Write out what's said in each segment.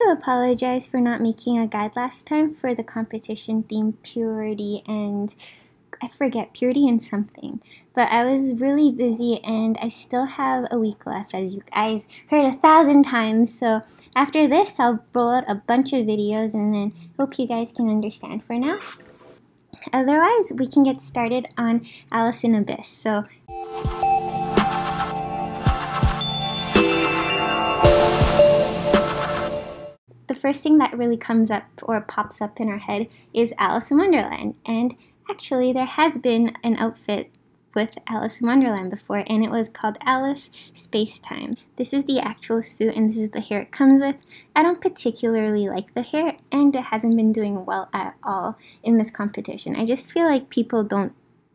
to apologize for not making a guide last time for the competition theme Purity and I forget, Purity and something. But I was really busy and I still have a week left, as you guys heard 1,000 times. So after this, I'll roll out a bunch of videos and then hope you guys can understand for now. Otherwise, we can get started on Alice in Abyss. So the first thing that really comes up or pops up in our head is Alice in Wonderland. And actually, there has been an outfit with Alice in Wonderland before, and it was called Alice Space Time. This is the actual suit, and this is the hair it comes with. I don't particularly like the hair, and it hasn't been doing well at all in this competition. I just feel like people don't,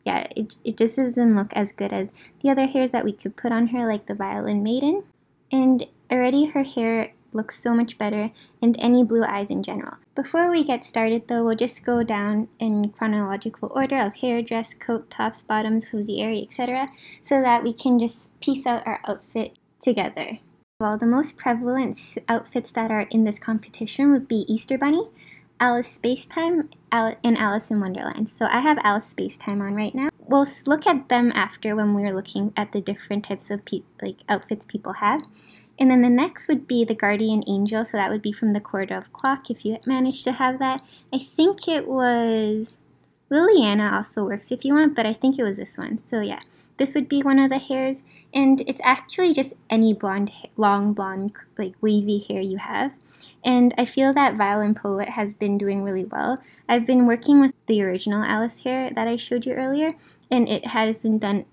it just doesn't look as good as the other hairs that we could put on her, like the Violin Maiden. And already her hair looks so much better, and any blue eyes in general. Before we get started though, we'll just go down in chronological order of hair, dress, coat, tops, bottoms, hosiery, etc. so that we can just piece out our outfit together. Well, the most prevalent outfits that are in this competition would be Easter Bunny, Alice Space Time, and Alice in Wonderland. So I have Alice Space Time on right now. We'll look at them after when we're looking at the different types of outfits people have. And then the next would be the Guardian Angel, so that would be from the Quarter of Clock if you managed to have that. I think it was Liliana also works if you want, but I think it was this one. So yeah, this would be one of the hairs, and it's actually just any blonde, long blonde, like wavy hair you have. And I feel that Violin Poet has been doing really well. I've been working with the original Alice hair that I showed you earlier, and it hasn't done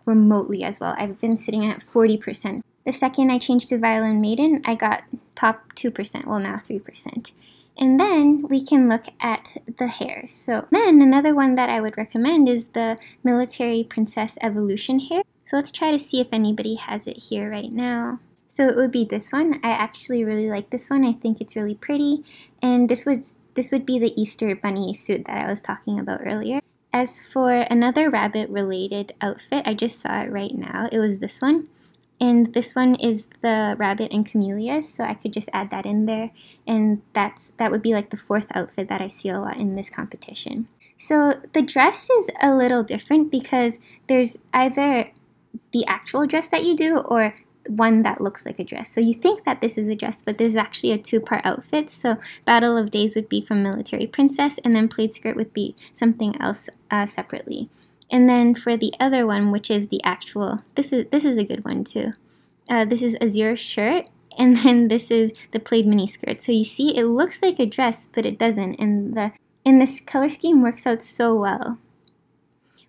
remotely as well. I've been sitting at 40%. The second I changed to Violin Maiden, I got top 2%, well now 3%. And then we can look at the hair. So then another one that I would recommend is the Military Princess Evolution hair. So let's try to see if anybody has it here right now. So it would be this one. I actually really like this one. I think it's really pretty. And this would be the Easter Bunny suit that I was talking about earlier. As for another rabbit related outfit, I just saw it right now. It was this one. And this one is the Rabbit and Camellias, so I could just add that in there. And that would be like the fourth outfit that I see a lot in this competition. So the dress is a little different because there's either the actual dress that you do or one that looks like a dress. So you think that this is a dress, but there's actually a two-part outfit. So Battle of Days would be from Military Princess, and then Plaid Skirt would be something else separately. And then for the other one, which is the actual, this is a good one too. This is Azure shirt, and then this is the plaid mini skirt. So you see, it looks like a dress, but it doesn't. And this color scheme works out so well.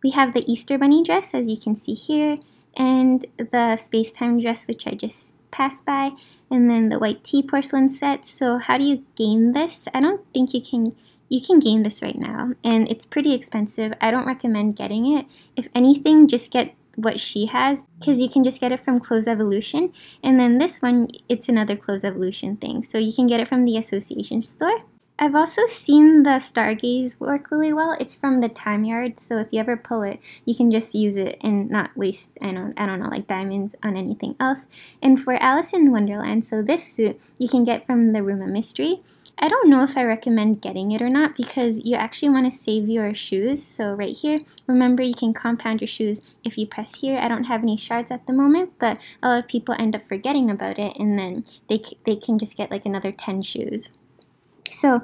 We have the Easter Bunny dress, as you can see here, and the Space Time dress, which I just passed by, and then the white tea porcelain set. So how do you gain this? I don't think you can. You can gain this right now, and it's pretty expensive. I don't recommend getting it. If anything, just get what she has, because you can just get it from Clothes Evolution. And then this one, it's another Clothes Evolution thing. So you can get it from the Association store. I've also seen the Stargaze work really well. It's from the Time Yard, so if you ever pull it, you can just use it and not waste, I don't know, like diamonds on anything else. And for Alice in Wonderland, so this suit, you can get from the Room of Mystery. I don't know if I recommend getting it or not because you actually want to save your shoes. So right here, remember you can compound your shoes if you press here. I don't have any shards at the moment, but a lot of people end up forgetting about it, and then they can just get like another 10 shoes. So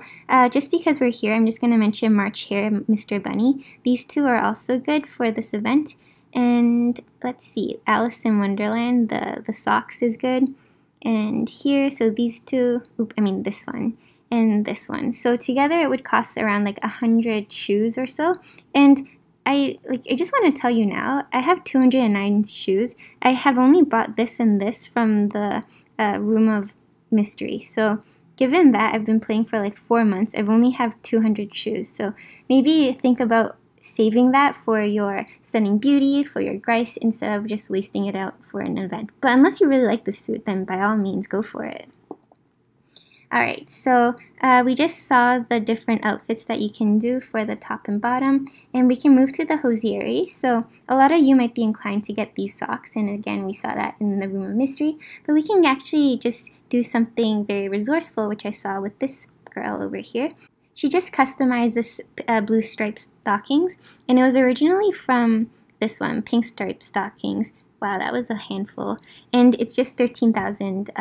just because we're here, I'm just going to mention March Hare, Mr. Bunny. These two are also good for this event. And let's see, Alice in Wonderland, the socks is good. And here, so these two, this one. And this one. So together it would cost around like 100 shoes or so. And I just want to tell you now, I have 209 shoes. I have only bought this and this from the Room of Mystery. So given that I've been playing for like 4 months, I've only have 200 shoes. So maybe think about saving that for your Stunning Beauty, for your Grice, instead of just wasting it out for an event. But unless you really like the suit, then by all means, go for it. Alright, so we just saw the different outfits that you can do for the top and bottom, and we can move to the hosiery. So a lot of you might be inclined to get these socks, and again we saw that in the Room of Mystery, but we can actually just do something very resourceful, which I saw with this girl over here. She just customized this blue striped stockings, and it was originally from this one, pink striped stockings. Wow, that was a handful. And it's just 13,000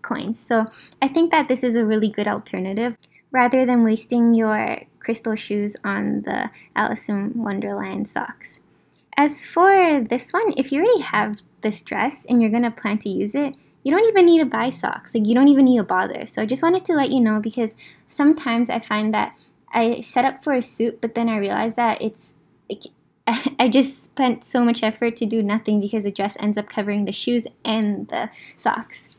coins. So I think that this is a really good alternative rather than wasting your crystal shoes on the Alice in Wonderland socks. As for this one, if you already have this dress and you're going to plan to use it, you don't even need to buy socks. Like, you don't even need to bother. So I just wanted to let you know, because sometimes I find that I set up for a suit, but then I realize that it's like, I just spent so much effort to do nothing because the dress ends up covering the shoes and the socks.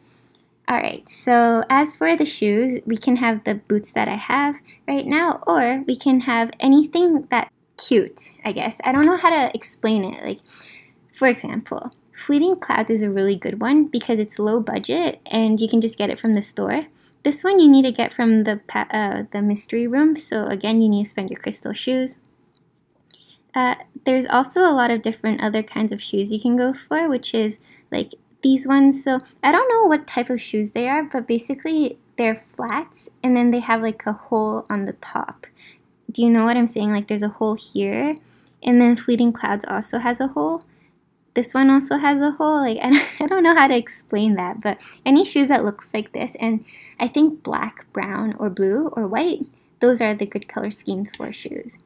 Alright, so as for the shoes, we can have the boots that I have right now, or we can have anything that's cute, I guess. I don't know how to explain it. Like, for example, Fleeting Clouds is a really good one because it's low budget and you can just get it from the store. This one you need to get from the mystery room, so again, you need to spend your crystal shoes. There's also a lot of different other kinds of shoes you can go for, which is like these ones. So I don't know what type of shoes they are, but basically they're flats and then they have like a hole on the top. Do you know what I'm saying? Like, there's a hole here, and then Fleeting Clouds also has a hole. This one also has a hole. Like, I don't know how to explain that, but any shoes that looks like this, and I think black, brown, or blue, or white, those are the good color schemes for shoes.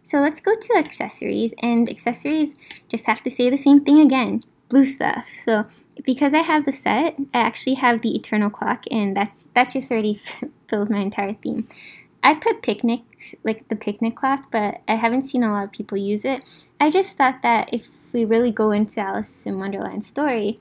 So let's go to accessories, and accessories just have to say the same thing again, blue stuff. So because I have the set, I actually have the Eternal Clock, and that just already fills my entire theme. I put picnics, like the picnic cloth, but I haven't seen a lot of people use it. I just thought that if we really go into Alice in Wonderland's story,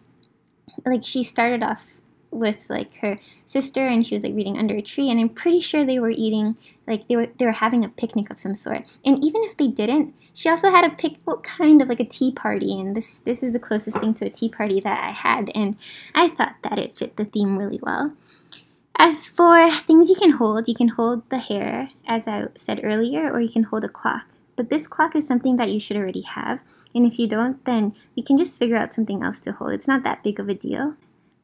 like, she started off with like her sister and she was like reading under a tree, and I'm pretty sure they were eating, like they were having a picnic of some sort. And even if they didn't, she also had a kind of like a tea party, and this is the closest thing to a tea party that I had, and I thought that it fit the theme really well. As for things you can hold the hair, as I said earlier, or you can hold a clock. But this clock is something that you should already have, and if you don't, then you can just figure out something else to hold. It's not that big of a deal.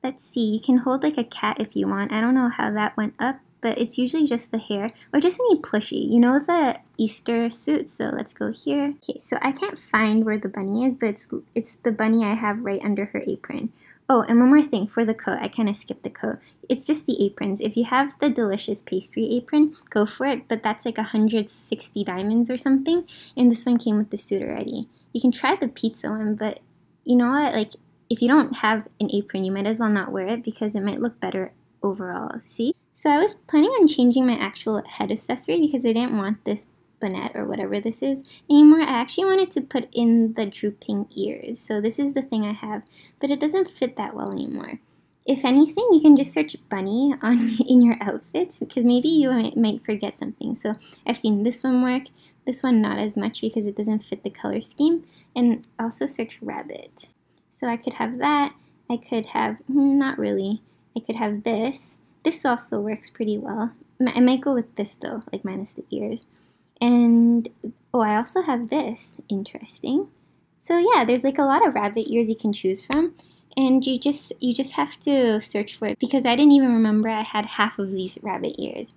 Let's see, you can hold like a cat if you want. I don't know how that went up, but it's usually just the hair, or just any plushie. You know, the Easter suit, so let's go here. Okay, so I can't find where the bunny is, but it's the bunny I have right under her apron. Oh, and one more thing, for the coat, I kind of skipped the coat. It's just the aprons. If you have the Delicious Pastry apron, go for it, but that's like 160 diamonds or something, and this one came with the suit already. You can try the pizza one, but you know what, like, if you don't have an apron, you might as well not wear it because it might look better overall, see? So I was planning on changing my actual head accessory because I didn't want this bonnet or whatever this is anymore. I actually wanted to put in the drooping ears. So this is the thing I have, but it doesn't fit that well anymore. If anything, you can just search bunny in your outfits because maybe you might forget something. So I've seen this one work, this one not as much because it doesn't fit the color scheme, and also search rabbit. So I could have that, I could have, not really, I could have this. This also works pretty well. I might go with this though, like minus the ears. And, oh, I also have this. Interesting. So yeah, there's like a lot of rabbit ears you can choose from. And you just have to search for it because I didn't even remember I had half of these rabbit ears.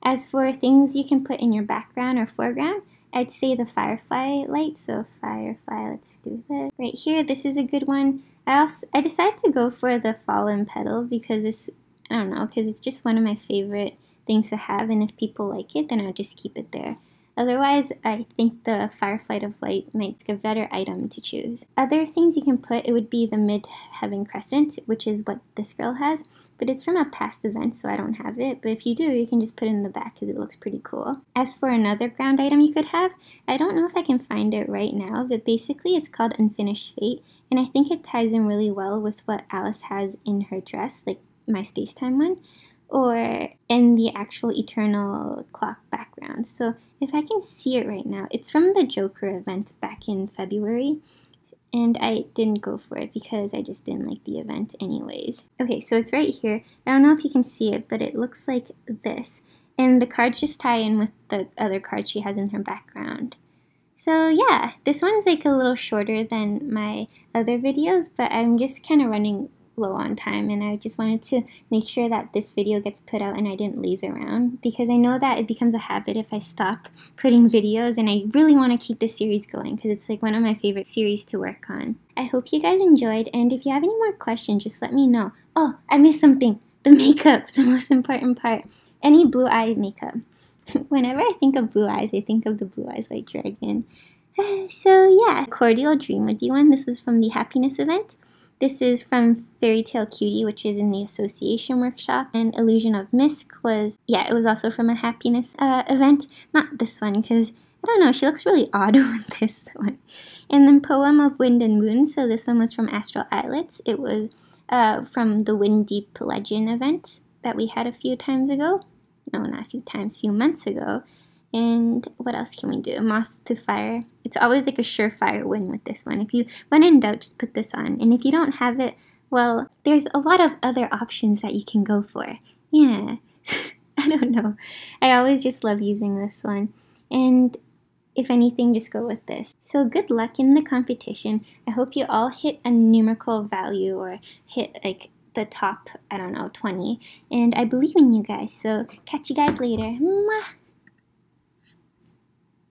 As for things you can put in your background or foreground, I'd say the firefly light. So firefly, let's do this. Right here, this is a good one. I decided to go for the fallen petals because it's just one of my favorite things to have, and if people like it, then I'll just keep it there. Otherwise, I think the Fireflight of Light makes a better item to choose. Other things you can put, it would be the Mid-Heaven Crescent, which is what this girl has, but it's from a past event, so I don't have it. But if you do, you can just put it in the back because it looks pretty cool. As for another ground item you could have, I don't know if I can find it right now, but basically it's called Unfinished Fate, and I think it ties in really well with what Alice has in her dress, like my Spacetime one, or in the actual Eternal Clock background. So if I can see it right now, it's from the Joker event back in February, and I didn't go for it because I just didn't like the event anyways. Okay, so it's right here. I don't know if you can see it, but it looks like this, and the cards just tie in with the other cards she has in her background. So yeah, this one's like a little shorter than my other videos, but I'm just kind of running low on time, and I just wanted to make sure that this video gets put out and I didn't laze around, because I know that it becomes a habit if I stop putting videos, and I really want to keep this series going because it's like one of my favorite series to work on. I hope you guys enjoyed, and if you have any more questions, just let me know. Oh, I missed something. The makeup, the most important part. Any blue eye makeup. Whenever I think of blue eyes, I think of the Blue Eyes White Dragon. So yeah, Cordial Dream would be one. This was from the Happiness event. This is from Fairy Tale Cutie, which is in the Association workshop. And Illusion of Misk was, yeah, it was also from a Happiness event. Not this one, because, I don't know, she looks really odd with this one. And then Poem of Wind and Moon, so this one was from Astral Islets. It was from the Wind Deep Legend event that we had a few times ago. No, not a few times, a few months ago. And what else can we do? Moth to Fire. It's always like a surefire win with this one. When in doubt, just put this on. And if you don't have it, well, there's a lot of other options that you can go for. Yeah, I don't know. I always just love using this one. And if anything, just go with this. So good luck in the competition. I hope you all hit a numerical value or hit like the top, I don't know, 20. And I believe in you guys. So catch you guys later. Mwah!